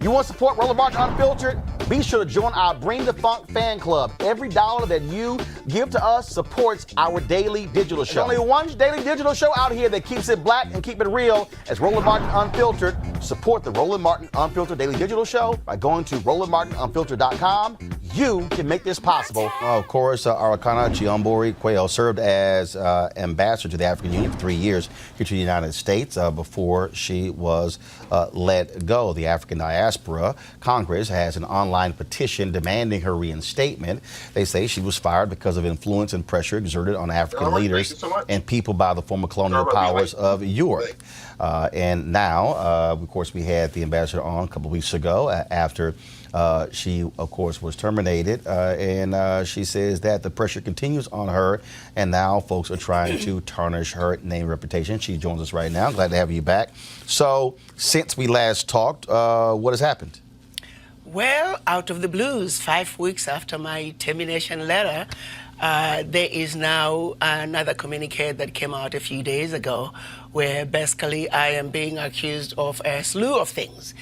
You want to support Roland Martin Unfiltered? Be sure to join our Bring the Funk fan club. Every dollar that you give to us supports our daily digital show. There's only one daily digital show out here that keeps it black and keep it real. As Roland Martin Unfiltered. Support the Roland Martin Unfiltered daily digital show by going to RolandMartinUnfiltered.com. You can make this possible. Of course, Arikana Chiambori Quayle served as ambassador to the African Union for 3 years here to the United States before she was let go. The African Diaspora Congress has an online petition demanding her reinstatement. They say she was fired because of influence and pressure exerted on African leaders and people by the former colonial powers of Europe. And now, of course, we had the ambassador on a couple weeks ago after she, of course, was terminated. And she says that the pressure continues on her. And now folks are trying to tarnish her name and reputation. She joins us right now. Glad to have you back. So since we last talked, what has happened? Well, out of the blues, 5 weeks after my termination letter, there is now another communique that came out a few days ago where basically I am being accused of a slew of things.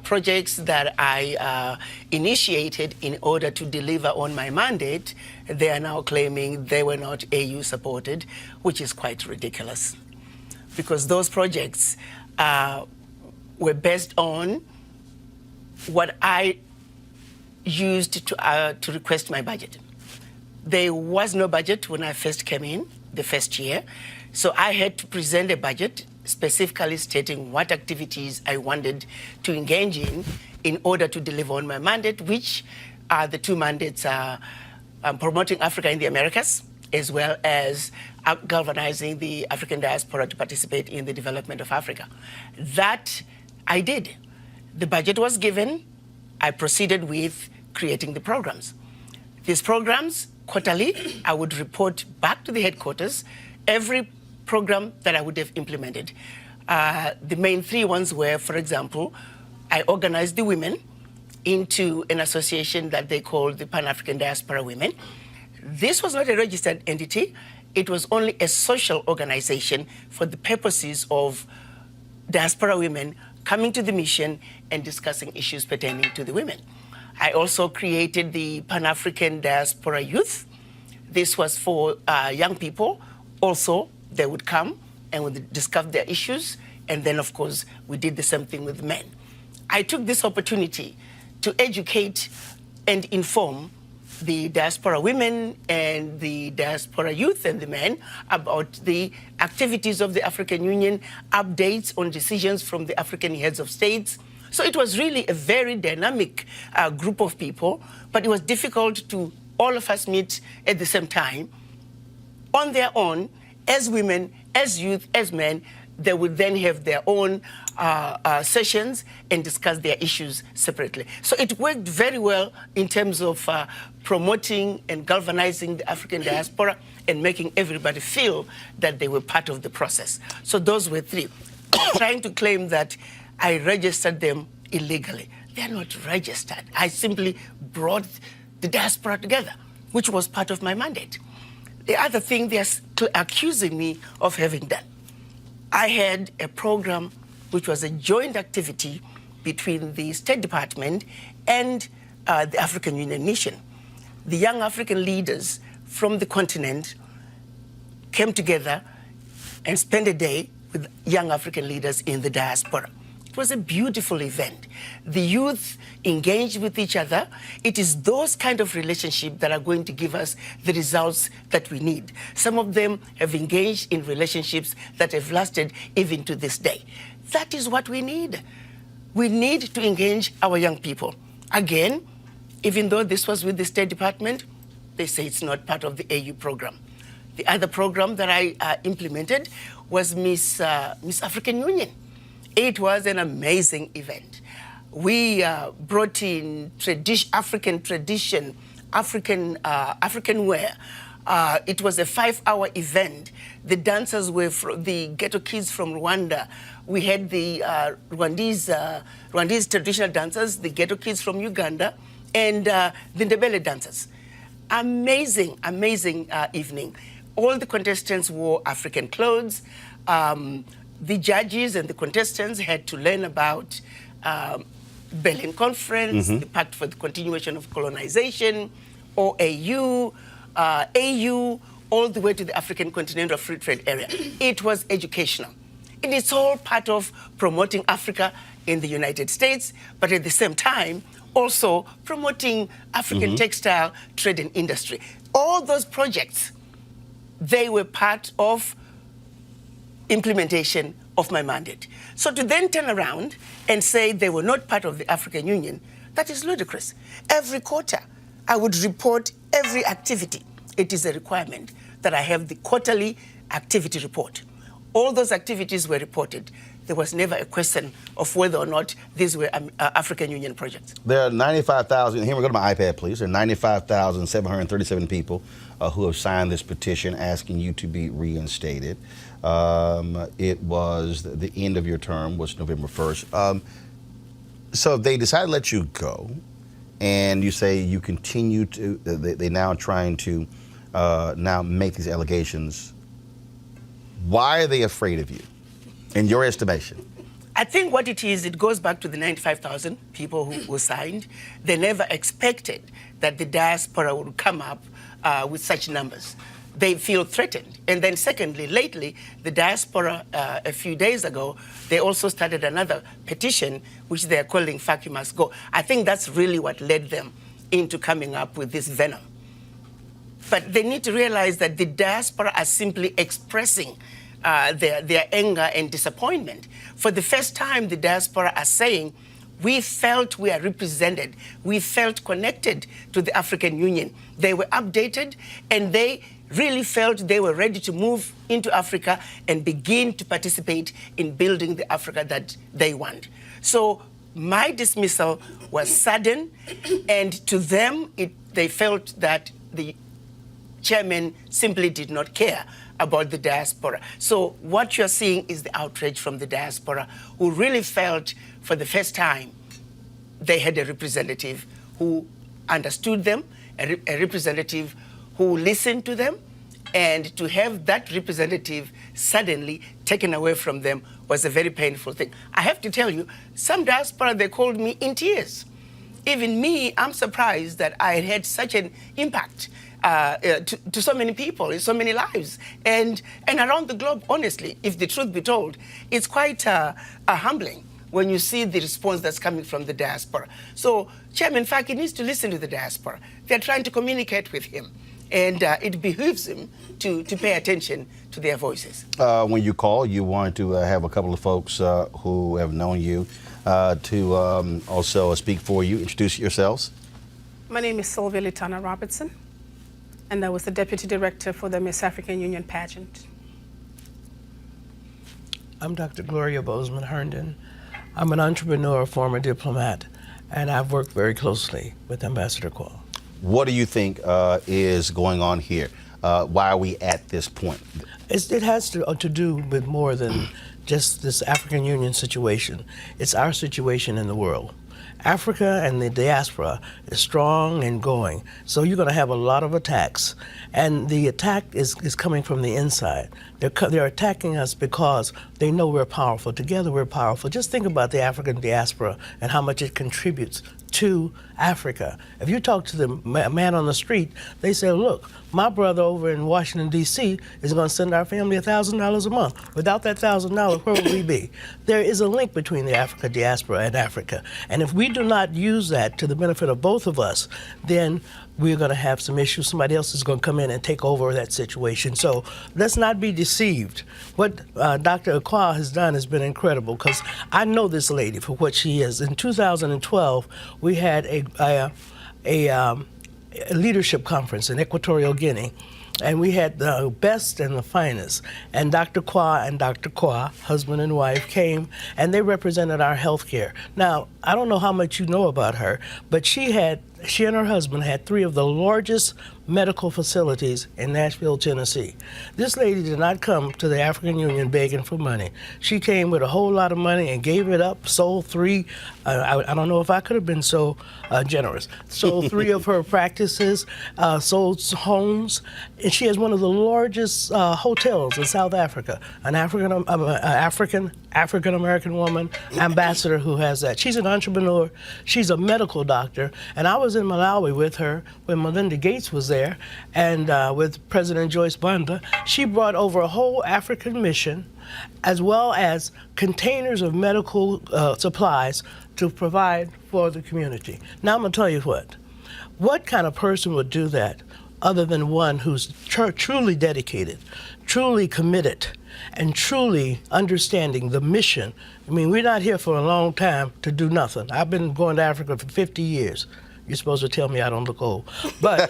Projects that I initiated in order to deliver on my mandate, they are now claiming they were not AU supported, which is quite ridiculous. Because those projects were based on what I used to request my budget. There was no budget when I first came in, the first year. So I had to present a budget specifically stating what activities I wanted to engage in order to deliver on my mandate, which are the two mandates, promoting Africa in the Americas, as well as galvanizing the African diaspora to participate in the development of Africa. That I did. The budget was given. I proceeded with creating the programs. These programs, quarterly, I would report back to the headquarters every program that I would have implemented. The main three ones were, for example, I organized the women into an association that they called the Pan-African Diaspora Women. This was not a registered entity. It was only a social organization for the purposes of diaspora women coming to the mission and discussing issues pertaining to the women. I also created the Pan-African Diaspora Youth. This was for young people. Also, they would come and would discuss their issues. And then, of course, we did the same thing with men. I took this opportunity to educate and inform the diaspora women and the diaspora youth and the men about the activities of the African Union, updates on decisions from the African heads of states. So it was really a very dynamic group of people, but it was difficult to all of us meet at the same time on their own, as women, as youth, as men. They would then have their own sessions and discuss their issues separately. So it worked very well in terms of promoting and galvanizing the African diaspora and making everybody feel that they were part of the process. So those were three. Trying to claim that I registered them illegally. They're not registered. I simply brought the diaspora together, which was part of my mandate. The other thing they're accusing me of having done, I had a program which was a joint activity between the State Department and the African Union Mission. The young African leaders from the continent came together and spent a day with young African leaders in the diaspora. It was a beautiful event. The youth engaged with each other. It is those kind of relationships that are going to give us the results that we need. Some of them have engaged in relationships that have lasted even to this day. That is what we need. We need to engage our young people. Again, even though this was with the State Department, they say it's not part of the AU program. The other program that I implemented was Miss African Union. It was an amazing event. We brought in African tradition, African wear. It was a 5-hour event. The dancers were the ghetto kids from Rwanda. We had the Rwandese traditional dancers, the ghetto kids from Uganda, and the Ndebele dancers. Amazing, amazing evening. All the contestants wore African clothes. The judges and the contestants had to learn about Berlin Conference, the Pact for the Continuation of Colonization, OAU, AU, all the way to the African Continental Free Trade Area. It was educational. And it's all part of promoting Africa in the United States, but at the same time, also promoting African textile trade and industry. All those projects, they were part of implementation of my mandate. So to then turn around and say they were not part of the African Union, that is ludicrous. Every quarter, I would report every activity. It is a requirement that I have the quarterly activity report. All those activities were reported. There was never a question of whether or not these were African Union projects. There are 95,000, here we go to my iPad, please. There are 95,737 people who have signed this petition asking you to be reinstated. It was the end of your term was November 1st. So they decided to let you go, and you say you continue to, they're now trying to now make these allegations. Why are they afraid of you, in your estimation? I think what it is, it goes back to the 95,000 people who signed. They never expected that the diaspora would come up with such numbers. They feel threatened. And then secondly, lately, the diaspora, a few days ago, they also started another petition, which they are calling "Fuck You Must Go." I think that's really what led them into coming up with this venom. But they need to realize that the diaspora are simply expressing their anger and disappointment. For the first time, the diaspora are saying, we felt we are represented. We felt connected to the African Union. They were updated, and they really felt they were ready to move into Africa and begin to participate in building the Africa that they want. So my dismissal was sudden, and to them, they felt that the chairman simply did not care about the diaspora. So what you're seeing is the outrage from the diaspora, who really felt for the first time they had a representative who understood them, a representative who listened to them, and to have that representative suddenly taken away from them was a very painful thing. I have to tell you, some diaspora, they called me in tears. Even me, I'm surprised that I had such an impact to so many people, in so many lives, and around the globe. Honestly, if the truth be told, it's quite humbling when you see the response that's coming from the diaspora. So Chairman Faki needs to listen to the diaspora. They're trying to communicate with him, and it behooves him to pay attention to their voices. When you call, you want to have a couple of folks who have known you to also speak for you. Introduce yourselves. My name is Sylvia Litana Robertson, and I was the Deputy Director for the Miss African Union pageant. I'm Dr. Gloria Bozeman Herndon. I'm an entrepreneur, former diplomat, and I've worked very closely with Ambassador Quah. What do you think is going on here? Why are we at this point? It has to do with more than just this African Union situation. It's our situation in the world. Africa and the diaspora is strong and going, so you're going to have a lot of attacks. And the attack is coming from the inside. They're attacking us because they know we're powerful. Together we're powerful. Just think about the African diaspora and how much it contributes to Africa. If you talk to the man on the street, they say, look, my brother over in Washington, D.C. is going to send our family $1,000 a month. Without that $1,000, where would we be? There is a link between the Africa diaspora and Africa. And if we do not use that to the benefit of both of us, then we're going to have some issues. Somebody else is going to come in and take over that situation. So let's not be deceived. What Dr. Quah has done has been incredible, because I know this lady for what she is. In 2012, we had a leadership conference in Equatorial Guinea, and we had the best and the finest. And Dr. Quah, husband and wife, came, and they represented our health care. Now, I don't know how much you know about her, but she and her husband had 3 of the largest medical facilities in Nashville, Tennessee. This lady did not come to the African Union begging for money. She came with a whole lot of money and gave it up, sold 3, I don't know if I could have been so generous, sold 3 of her practices, sold homes, and she has one of the largest hotels in South Africa, an African African-American woman ambassador who has that. She's an entrepreneur. She's a medical doctor. And I was in Malawi with her when Melinda Gates was there, and with President Joyce Banda. She brought over a whole African mission, as well as containers of medical supplies to provide for the community. Now I'm going to tell you what kind of person would do that other than one who's truly dedicated, truly committed, and truly understanding the mission. I mean, we're not here for a long time to do nothing. I've been going to Africa for 50 years. You're supposed to tell me I don't look old. But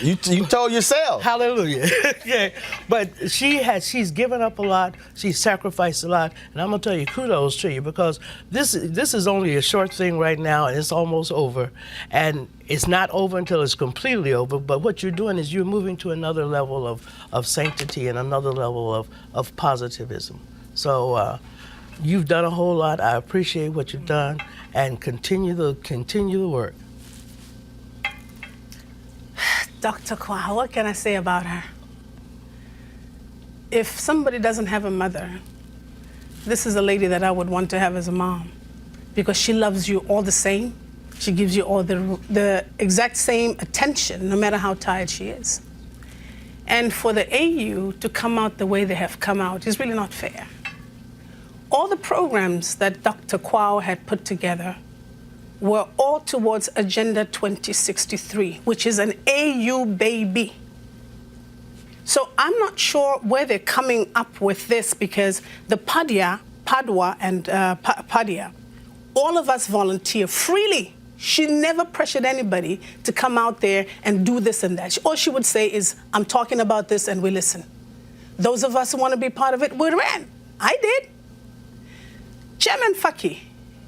you told yourself. Hallelujah. Okay. But she's given up a lot. She's sacrificed a lot. And I'm going to tell you, kudos to you, because this is only a short thing right now, and it's almost over. And it's not over until it's completely over. But what you're doing is you're moving to another level of sanctity and another level of positivism. So you've done a whole lot. I appreciate what you've done, and continue the work. Dr. Kwa, what can I say about her? If somebody doesn't have a mother, this is a lady that I would want to have as a mom, because she loves you all the same. She gives you all the exact same attention, no matter how tired she is. And for the AU to come out the way they have come out is really not fair. All the programs that Dr. Kwao had put together were all towards Agenda 2063, which is an AU baby. So I'm not sure where they're coming up with this, because the Padua and Padia, all of us volunteer freely. She never pressured anybody to come out there and do this and that. All she would say is, I'm talking about this, and we listen. Those of us who want to be part of it, we ran. I did. Chairman Faki,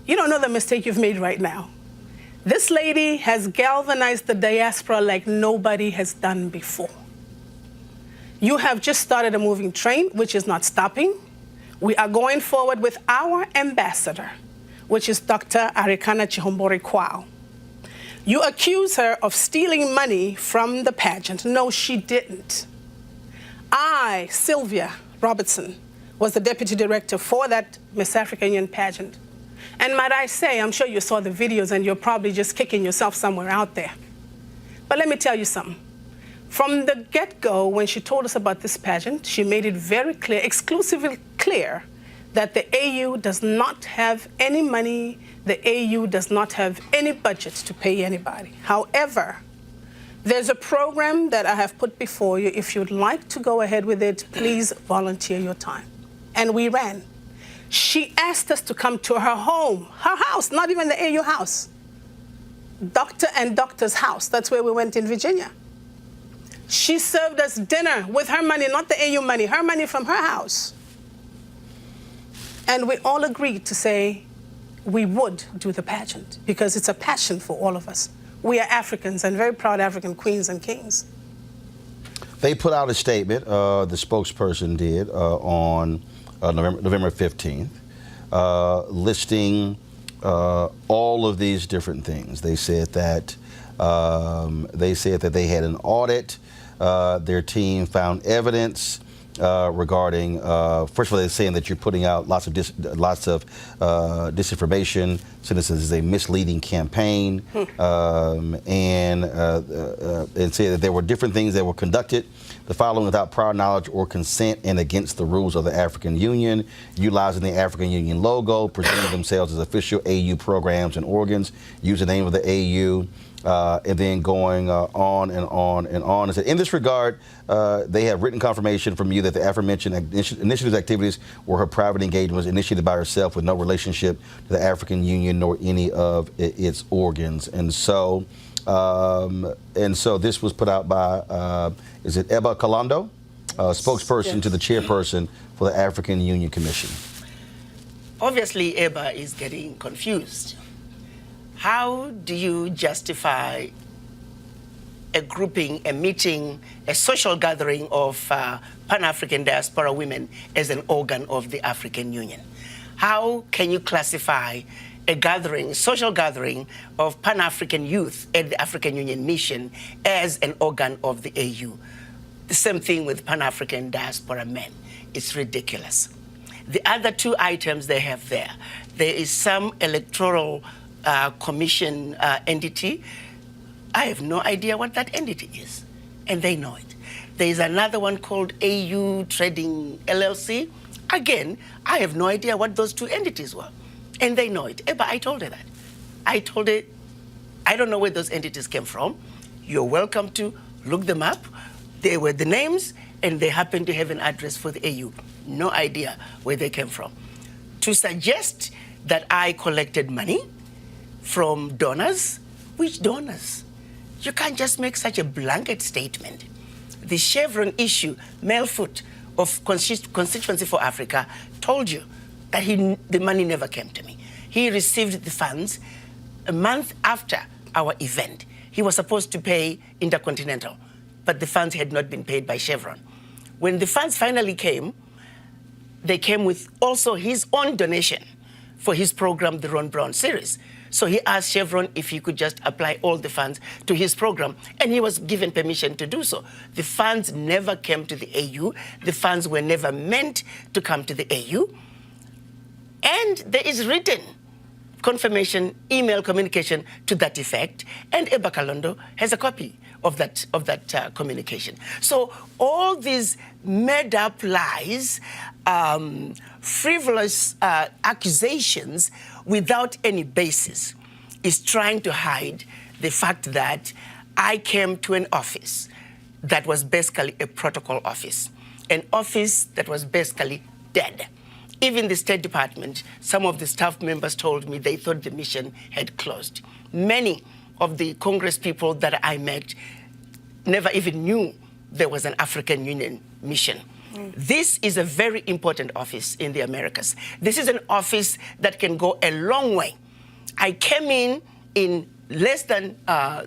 you don't know the mistake you've made right now. This lady has galvanized the diaspora like nobody has done before. You have just started a moving train, which is not stopping. We are going forward with our ambassador, which is Dr. Arikana Chihombori Kwao. You accuse her of stealing money from the pageant. No, she didn't. I, Sylvia Robertson, was the deputy director for that Miss African Union pageant. And might I say, I'm sure you saw the videos and you're probably just kicking yourself somewhere out there. But let me tell you something. From the get-go, when she told us about this pageant, she made it very clear, exclusively clear, that the AU does not have any money, the AU does not have any budget to pay anybody. However, there's a program that I have put before you. If you'd like to go ahead with it, please volunteer your time. And we ran. She asked us to come to her home, her house, not even the AU house. Doctor and Doctor's house. That's where we went in Virginia. She served us dinner with her money, not the AU money, her money from her house. And we all agreed to say we would do the pageant, because it's a passion for all of us. We are Africans, and very proud African queens and kings. They put out a statement, the spokesperson did, on November 15th, listing all of these different things. They said that they had an audit. Their team found evidence regarding. First of all, they're saying that you're putting out lots of disinformation, so this is a misleading campaign, and say that there were different things that were conducted, the following without prior knowledge or consent and against the rules of the African Union, utilizing the African Union logo, presenting themselves as official AU programs and organs, using the name of the AU, and then going on and on and on. And said, in this regard, they have written confirmation from you that the aforementioned initiatives activities were her private engagements initiated by herself with no relationship to the African Union nor any of its organs. And so this was put out by, is it Eba Kalando, spokesperson Yes. to the chairperson for the African Union Commission. Obviously, Eba is getting confused. How do you justify a grouping, a meeting, a social gathering of Pan-African diaspora women as an organ of the African Union? How can you classify a gathering, social gathering of Pan-African youth at the African Union Mission as an organ of the AU? The same thing with Pan-African diaspora men. It's ridiculous. The other two items they have there is some electoral commission entity. I have no idea what that entity is, and they know it. There is another one called AU Trading LLC. Again, I have no idea what those two entities were, and they know it. But I told her that. I told her, I don't know where those entities came from. You're welcome to look them up. They were the names, and they happen to have an address for the AU. No idea where they came from. To suggest that I collected money from donors, which donors? You can't just make such a blanket statement. The Chevron issue, Melfoot of Constituency for Africa, told you that the money never came to me. He received the funds a month after our event. He was supposed to pay Intercontinental, but the funds had not been paid by Chevron. When the funds finally came, they came with also his own donation for his program, the Ron Brown series. So he asked Chevron if he could just apply all the funds to his program, and he was given permission to do so. The funds never came to the AU. The funds were never meant to come to the AU. And there is written confirmation, email communication to that effect, and Eba Kalondo has a copy of that communication. So all these made-up lies, frivolous accusations without any basis is trying to hide the fact that I came to an office that was basically a protocol office, an office that was basically dead. Even the State Department, some of the staff members told me they thought the mission had closed. Many of the Congress people that I met never even knew there was an African Union mission. This is a very important office in the Americas. This is an office that can go a long way. I came in less than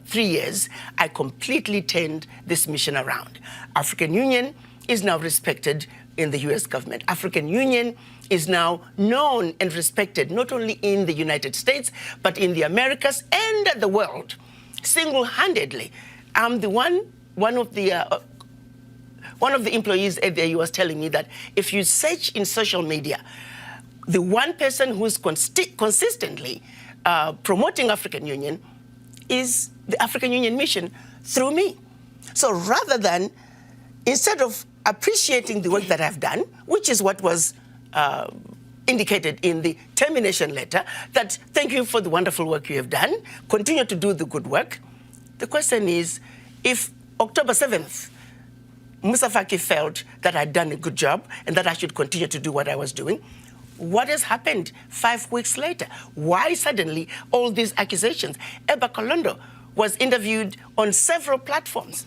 3 years. I completely turned this mission around. African Union is now respected in the US government. African Union is now known and respected not only in the United States, but in the Americas and the world. Single-handedly, I'm the one of the employees at the AU was telling me that if you search in social media, the one person who's consistently promoting African Union is the African Union mission through me. So rather than, instead of appreciating the work that I've done, which is what was indicated in the termination letter, that thank you for the wonderful work you have done, continue to do the good work. The question is, if October 7th, Musa Faki felt that I'd done a good job and that I should continue to do what I was doing, what has happened 5 weeks later? Why suddenly all these accusations? Eba Kalondo was interviewed on several platforms,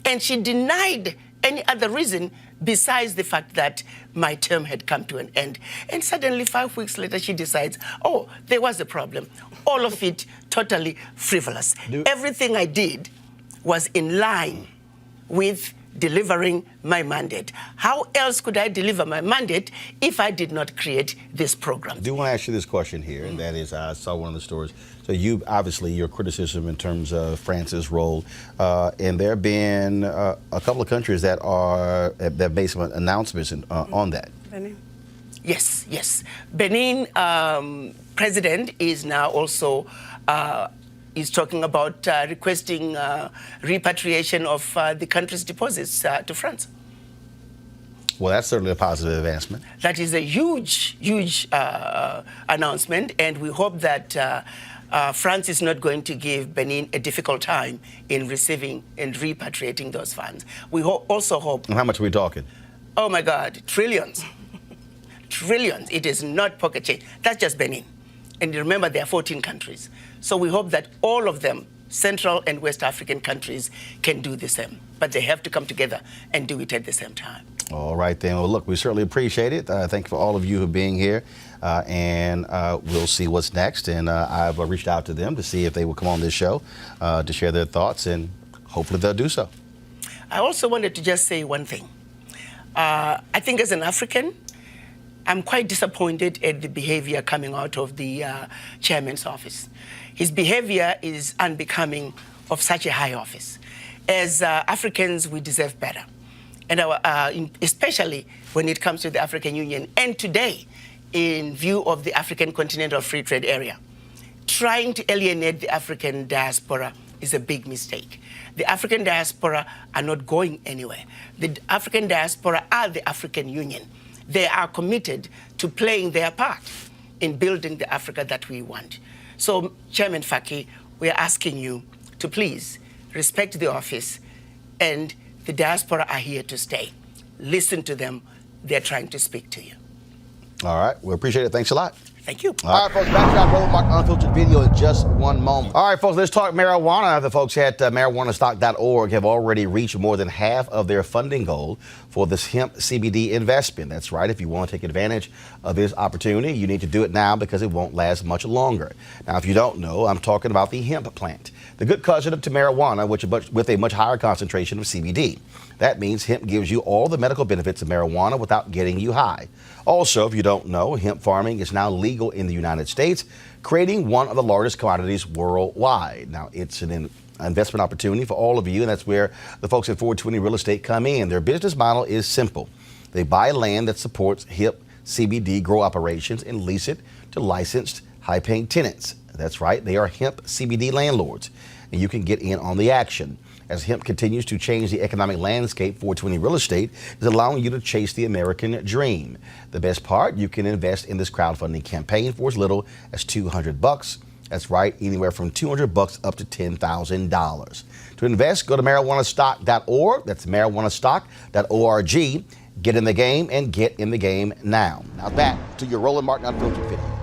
and she denied any other reason besides the fact that my term had come to an end. And suddenly 5 weeks later, she decides, oh, there was a problem. All of it totally frivolous. Everything I did was in line with delivering my mandate. How else could I deliver my mandate if I did not create this program? I do want to ask you this question here, and that is, I saw one of the stories. So you, obviously, your criticism in terms of France's role, and there have been a couple of countries that have made some announcements on that. Benin? Yes. Benin president is now also is talking about requesting repatriation of the country's deposits to France. Well, that's certainly a positive advancement. That is a huge announcement, and we hope that France is not going to give Benin a difficult time in receiving and repatriating those funds. We also hope... And how much are we talking? Oh, my God, trillions. Trillions. It is not pocket change. That's just Benin. And remember, there are 14 countries. So we hope that all of them, Central and West African countries, can do the same. But they have to come together and do it at the same time. All right, then. Well, look, we certainly appreciate it. Thank you for all of you for being here. And we'll see what's next. And I've reached out to them to see if they will come on this show to share their thoughts, and hopefully they'll do so. I also wanted to just say one thing. I think as an African, I'm quite disappointed at the behavior coming out of the chairman's office. His behavior is unbecoming of such a high office. As Africans, we deserve better. and especially when it comes to the African Union, and today, in view of the African Continental Free Trade Area, trying to alienate the African diaspora is a big mistake. The African diaspora are not going anywhere. The African diaspora are the African Union. They are committed to playing their part in building the Africa that we want. So, Chairman Faki, we are asking you to please respect the office, and the diaspora are here to stay. Listen to them. They're trying to speak to you. All right. We appreciate it. Thanks a lot. Thank you. All right, folks, back to our Roland Martin Unfiltered video in just one moment. All right, folks, let's talk marijuana. The folks at marijuanastock.org have already reached more than half of their funding goal for this hemp CBD investment. That's right. If you want to take advantage of this opportunity, you need to do it now because it won't last much longer. Now, if you don't know, I'm talking about the hemp plant, the good cousin to marijuana, with a much higher concentration of CBD. That means hemp gives you all the medical benefits of marijuana without getting you high. Also, if you don't know, hemp farming is now legal in the United States, creating one of the largest commodities worldwide. Now, it's an investment opportunity for all of you, and that's where the folks at 420 Real Estate come in. Their business model is simple. They buy land that supports hemp CBD grow operations and lease it to licensed, high-paying tenants. That's right, they are hemp CBD landlords, and you can get in on the action. As hemp continues to change the economic landscape, 420 Real Estate is allowing you to chase the American dream. The best part, you can invest in this crowdfunding campaign for as little as $200. That's right, anywhere from $200 up to $10,000. To invest, go to marijuanastock.org. That's marijuanastock.org. Get in the game and get in the game now. Now back to your Roland Martin Unfiltered video.